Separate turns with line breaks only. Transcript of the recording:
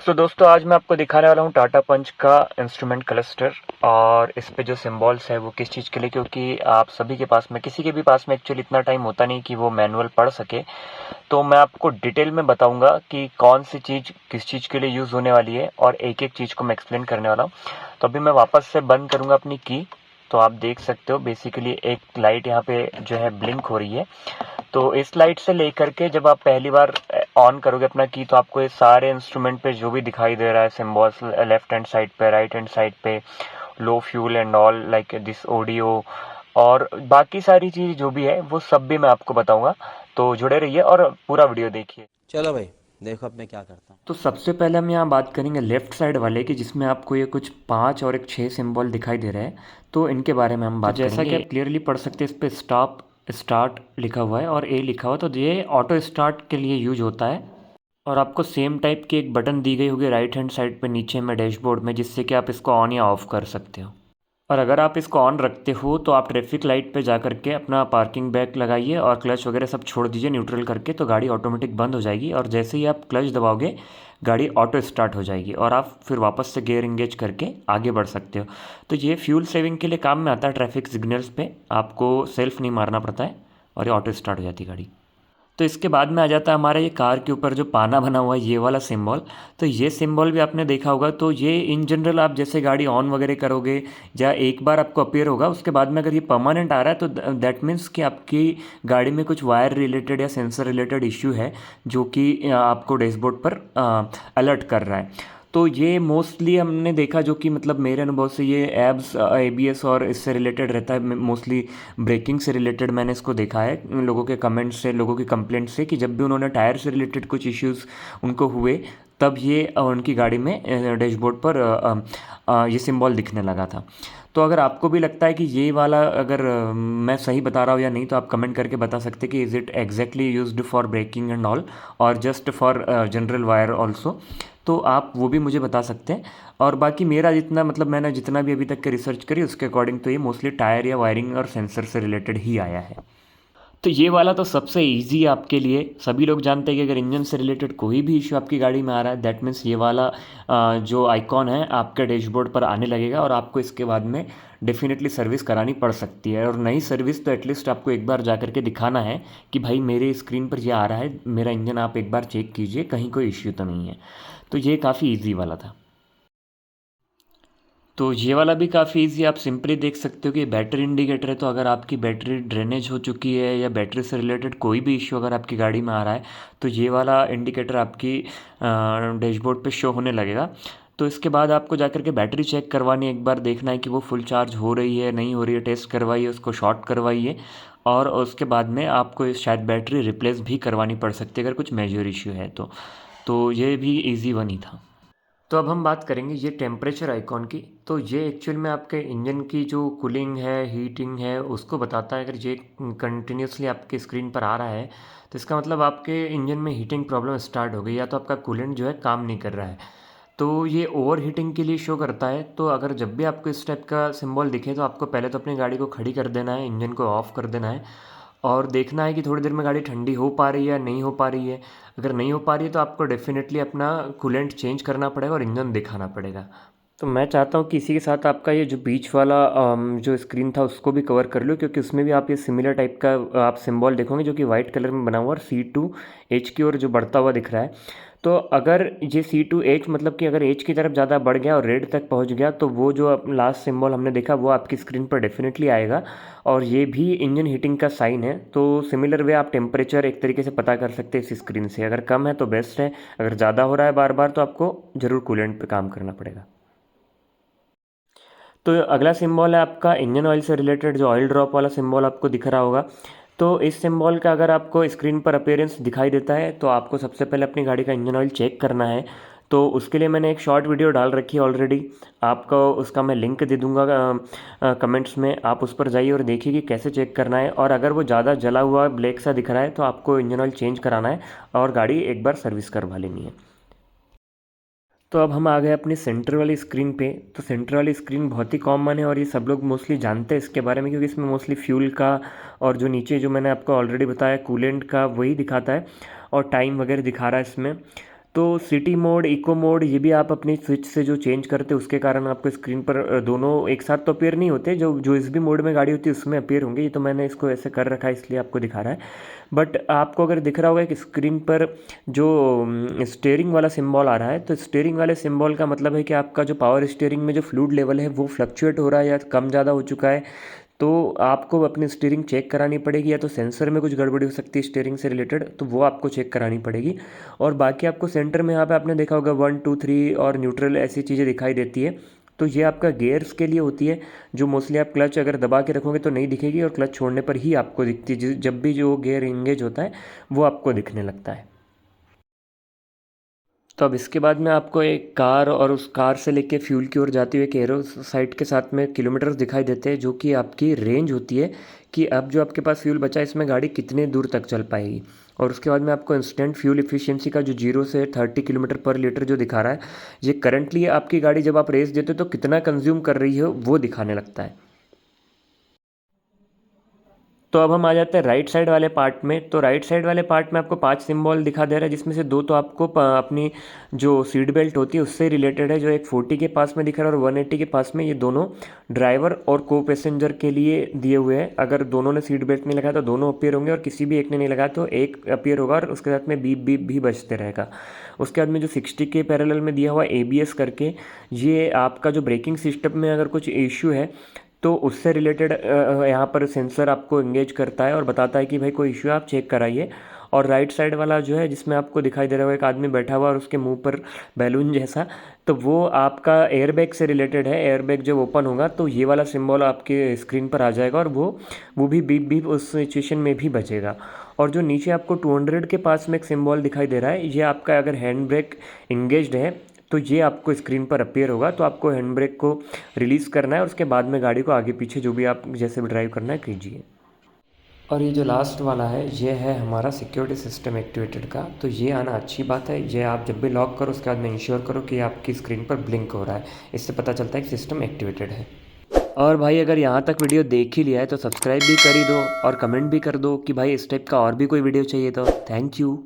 तो दोस्तों आज मैं आपको दिखाने वाला हूँ टाटा पंच का इंस्ट्रूमेंट क्लस्टर। और इस पे जो सिंबल्स है वो किस चीज़ के लिए, क्योंकि आप सभी के पास में, किसी के भी पास में एक्चुअली इतना टाइम होता नहीं कि वो मैनुअल पढ़ सके। तो मैं आपको डिटेल में बताऊंगा कि कौन सी चीज़ किस चीज़ के लिए यूज़ होने वाली है और एक एक चीज़ को मैं एक्सप्लेन करने वाला हूँ। तो अभी मैं वापस से बंद करूँगा अपनी की। तो आप देख सकते हो बेसिकली एक लाइट यहाँ पे जो है ब्लिंक हो रही है। तो इस लाइट से लेकर के जब आप पहली बार ऑन करोगे अपना की, तो आपको ये सारे इंस्ट्रूमेंट पे जो भी दिखाई दे रहा है सिम्बॉल्स, लेफ्ट हैंड साइड पे, राइट हैंड साइड पे, लो fuel and all like this audio और बाकी सारी चीज़ जो भी है वो सब भी मैं आपको बताऊंगा। तो जुड़े रहिए और पूरा वीडियो देखिए।
चलो भाई, देखो अब मैं क्या करता हूँ।
तो सबसे पहले हम यहाँ बात करेंगे लेफ्ट साइड वाले की, जिसमें आपको ये कुछ 5 और एक 6 सिंबल दिखाई दे रहे हैं। तो इनके बारे में हम बात जैसा कि आप क्लियरली पढ़ सकते हैं, इस पे स्टॉप स्टार्ट लिखा हुआ है और ए लिखा हुआ है। तो ये ऑटो स्टार्ट के लिए यूज होता है। और आपको सेम टाइप की एक बटन दी गई होगी राइट हैंड साइड पे नीचे में डैशबोर्ड में, जिससे कि आप इसको ऑन या ऑफ कर सकते हो। और अगर आप इसको ऑन रखते हो तो आप ट्रैफिक लाइट पे जा करके अपना पार्किंग ब्रेक लगाइए और क्लच वगैरह सब छोड़ दीजिए न्यूट्रल करके, तो गाड़ी ऑटोमेटिक बंद हो जाएगी। और जैसे ही आप क्लच दबाओगे गाड़ी ऑटो स्टार्ट हो जाएगी और आप फिर वापस से गियर इंगेज करके आगे बढ़ सकते हो। तो ये फ्यूल सेविंग के लिए काम में आता है। ट्रैफिक सिग्नल्स पे आपको सेल्फ नहीं मारना पड़ता है और ये ऑटो स्टार्ट हो जाती है गाड़ी। तो इसके बाद में आ जाता है हमारे ये कार के ऊपर जो पाना बना हुआ है, ये वाला सिंबल। तो ये सिंबल भी आपने देखा होगा। तो ये इन जनरल आप जैसे गाड़ी ऑन वगैरह करोगे या एक बार आपको अपीयर होगा, उसके बाद में अगर ये परमानेंट आ रहा है तो दैट मीन्स कि आपकी गाड़ी में कुछ वायर रिलेटेड या सेंसर रिलेटेड इश्यू है, जो कि आपको डैशबोर्ड पर अलर्ट कर रहा है। तो ये मोस्टली हमने देखा, जो कि मतलब मेरे अनुभव से ये एब्स एबीएस और इससे रिलेटेड रहता है, मोस्टली ब्रेकिंग से रिलेटेड मैंने इसको देखा है लोगों के कमेंट से, लोगों की कंप्लेंट से, कि जब भी उन्होंने टायर से रिलेटेड कुछ इश्यूज़ उनको हुए तब ये उनकी गाड़ी में डैशबोर्ड पर ये सिंबल दिखने लगा था। तो अगर आपको भी लगता है कि ये वाला अगर मैं सही बता रहा हूँ या नहीं, तो आप कमेंट करके बता सकते हैं कि is it exactly used for breaking and all और just for general wire also. तो आप वो भी मुझे बता सकते हैं। और बाकी मेरा जितना मतलब मैंने जितना भी अभी तक के रिसर्च करी उसके अकॉर्डिंग तो ये मोस्टली टायर या वायरिंग और सेंसर से रिलेटेड ही आया है। तो ये वाला तो सबसे इजी है आपके लिए। सभी लोग जानते हैं कि अगर इंजन से रिलेटेड कोई भी इशू आपकी गाड़ी में आ रहा है, दैट मीन्स ये वाला जो आइकॉन है आपके डैशबोर्ड पर आने लगेगा और आपको इसके बाद में डेफिनेटली सर्विस करानी पड़ सकती है। और नई सर्विस तो एटलीस्ट आपको एक बार जा करके दिखाना है कि भाई मेरे स्क्रीन पर ये आ रहा है, मेरा इंजन आप एक बार चेक कीजिए, कहीं कोई इश्यू तो नहीं है। तो ये काफ़ी ईजी वाला था। तो ये वाला भी काफ़ी इजी, आप सिंपली देख सकते हो कि बैटरी इंडिकेटर है। तो अगर आपकी बैटरी ड्रेनेज हो चुकी है या बैटरी से रिलेटेड कोई भी इश्यू अगर आपकी गाड़ी में आ रहा है, तो ये वाला इंडिकेटर आपकी डैशबोर्ड पे शो होने लगेगा। तो इसके बाद आपको जाकर के बैटरी चेक करवानी है, एक बार देखना है कि वो फुल चार्ज हो रही है नहीं हो रही है, टेस्ट करवाइए, उसको शॉर्ट करवाइए। और उसके बाद में आपको शायद बैटरी रिप्लेस भी करवानी पड़ सकती है अगर कुछ मेजर इश्यू है तो ये भी ईजी वन ही था। तो अब हम बात करेंगे ये टेम्परेचर आइकॉन की। तो ये एक्चुअल में आपके इंजन की जो कूलिंग है, हीटिंग है, उसको बताता है। अगर ये कंटिन्यूसली आपके स्क्रीन पर आ रहा है तो इसका मतलब आपके इंजन में हीटिंग प्रॉब्लम स्टार्ट हो गई, या तो आपका कूलेंट जो है काम नहीं कर रहा है। तो ये ओवर हीटिंग के लिए शो करता है। तो अगर जब भी आपको इस टाइप का सिंबल दिखे तो आपको पहले तो अपनी गाड़ी को खड़ी कर देना है, इंजन को ऑफ़ कर देना है और देखना है कि थोड़ी देर में गाड़ी ठंडी हो पा रही है या नहीं हो पा रही है। अगर नहीं हो पा रही है तो आपको डेफिनेटली अपना कूलेंट चेंज करना पड़ेगा और इंजन दिखाना पड़ेगा। तो मैं चाहता हूँ कि इसी के साथ आपका ये जो बीच वाला जो स्क्रीन था उसको भी कवर कर लो, क्योंकि उसमें भी आप ये सिमिलर टाइप का आप सिंबल देखोगे जो कि वाइट कलर में बना हुआ और C2H की ओर जो बढ़ता हुआ दिख रहा है। तो अगर ये C2H मतलब कि अगर H की तरफ ज़्यादा बढ़ गया और रेड तक पहुंच गया तो वो जो लास्ट सिंबल हमने देखा वो आपकी स्क्रीन पर डेफिनेटली आएगा और ये भी इंजन हीटिंग का साइन है। तो सिमिलर वे आप टेम्परेचर एक तरीके से पता कर सकते हैं इस स्क्रीन से। अगर कम है तो बेस्ट है, अगर ज़्यादा हो रहा है बार बार तो आपको ज़रूर कूलेंट पे काम करना पड़ेगा। तो अगला सिंबल है आपका इंजन ऑयल से रिलेटेड, जो ऑयल ड्रॉप वाला सिंबल आपको दिख रहा होगा। तो इस सिंबल का अगर आपको स्क्रीन पर अपीयरेंस दिखाई देता है तो आपको सबसे पहले अपनी गाड़ी का इंजन ऑयल चेक करना है। तो उसके लिए मैंने एक शॉर्ट वीडियो डाल रखी है ऑलरेडी, आपको उसका मैं लिंक दे दूंगा कमेंट्स में। आप उस पर जाइए और देखिए कि कैसे चेक करना है। और अगर वो ज़्यादा जला हुआ ब्लैक सा दिख रहा है तो आपको इंजन ऑयल चेंज कराना है और गाड़ी एक बार सर्विस करवा लेनी है। तो अब हम आ गए अपनी सेंटर वाली स्क्रीन पे। तो सेंटर वाली स्क्रीन बहुत ही कॉमन है और ये सब लोग मोस्टली जानते हैं इसके बारे में, क्योंकि इसमें मोस्टली फ्यूल का और जो नीचे जो मैंने आपको ऑलरेडी बताया कूलेंट का वही दिखाता है और टाइम वगैरह दिखा रहा है इसमें। तो सिटी मोड, इको मोड, ये भी आप अपनी स्विच से जो चेंज करते हैं उसके कारण आपको स्क्रीन पर दोनों एक साथ तो अपीयर नहीं होते, जो जो इस भी मोड में गाड़ी होती है उसमें अपीयर होंगे। ये तो मैंने इसको ऐसे कर रखा है इसलिए आपको दिखा रहा है। बट आपको अगर दिख रहा होगा कि स्क्रीन पर जो स्टीयरिंग वाला सिंबल आ रहा है, तो स्टीयरिंग वाले सिंबल का मतलब है कि आपका जो पावर स्टीयरिंग में जो फ्लूइड लेवल है वो फ्लक्चुएट हो रहा है या कम ज़्यादा हो चुका है। तो आपको अपनी स्टीयरिंग चेक करानी पड़ेगी, या तो सेंसर में कुछ गड़बड़ी हो सकती है स्टीयरिंग से रिलेटेड, तो वो आपको चेक करानी पड़ेगी। और बाकी आपको सेंटर में यहाँ पे आपने देखा होगा 1 2 3 और न्यूट्रल ऐसी चीज़ें दिखाई देती है। तो ये आपका गियर्स के लिए होती है, जो मोस्टली आप क्लच अगर दबा के रखोगे तो नहीं दिखेगी, और क्लच छोड़ने पर ही आपको दिखती है। जब भी जो गियर इंगेज होता है वो आपको दिखने लगता है। तो अब इसके बाद में आपको एक कार, और उस कार से लेके फ्यूल की ओर जाती हुई एक एरो साइड के साथ में किलोमीटर्स दिखाई देते हैं, जो कि आपकी रेंज होती है कि अब जो आपके पास फ्यूल बचा है इसमें गाड़ी कितने दूर तक चल पाएगी। और उसके बाद में आपको इंस्टेंट फ्यूल इफिशिएंसी का जो 0 से 30 किलोमीटर पर लीटर जो दिखा रहा है, ये करंटली आपकी गाड़ी जब आप रेस देते हो तो कितना कंज्यूम कर रही है वो दिखाने लगता है। तो अब हम आ जाते हैं राइट साइड वाले पार्ट में। तो राइट साइड वाले पार्ट में आपको 5 सिंबल दिखा दे रहा है, जिसमें से 2 तो आपको अपनी जो सीट बेल्ट होती है उससे रिलेटेड है, जो एक 40 के पास में दिख रहा है और 180 के पास में। ये दोनों ड्राइवर और को पैसेंजर के लिए दिए हुए हैं। अगर दोनों ने सीट बेल्ट नहीं लगाया तो दोनों अपीयर होंगे, और किसी भी एक ने नहीं लगाया तो एक अपीयर होगा, और उसके साथ में बीप बीप भी बजते रहेगा। उसके बाद में जो 60 के पैरेलल में दिया हुआ ABS करके, ये आपका जो ब्रेकिंग सिस्टम में अगर कुछ इश्यू है तो उससे रिलेटेड यहाँ पर सेंसर आपको एंगेज करता है और बताता है कि भाई कोई इश्यू है, आप चेक कराइए। और राइट साइड वाला जो है, जिसमें आपको दिखाई दे रहा है एक आदमी बैठा हुआ और उसके मुंह पर बैलून जैसा, तो वो आपका एयरबैग से रिलेटेड है। एयरबैग जब ओपन होगा तो ये वाला सिंबल आपके स्क्रीन पर आ जाएगा, और वो भी बीप बीप उस सिचुएशन में भी बचेगा। और जो नीचे आपको 200 के पास में एक सिंबल दिखाई दे रहा है, ये आपका अगर हैंड ब्रेक इंगेज्ड है तो ये आपको स्क्रीन पर अपीयर होगा। तो आपको हैंड ब्रेक को रिलीज़ करना है और उसके बाद में गाड़ी को आगे पीछे जो भी आप जैसे भी ड्राइव करना है कीजिए। और ये जो लास्ट वाला है ये है हमारा सिक्योरिटी सिस्टम एक्टिवेटेड का। तो ये आना अच्छी बात है। ये आप जब भी लॉक करो उसके बाद में इंश्योर करो कि आपकी स्क्रीन पर ब्लिंक हो रहा है, इससे पता चलता है कि सिस्टम एक्टिवेटेड है। और भाई अगर यहाँ तक वीडियो देख ही लिया है तो सब्सक्राइब भी कर ही दो और कमेंट भी कर दो कि भाई इस टाइप का और भी कोई वीडियो चाहिए तो। Thank you.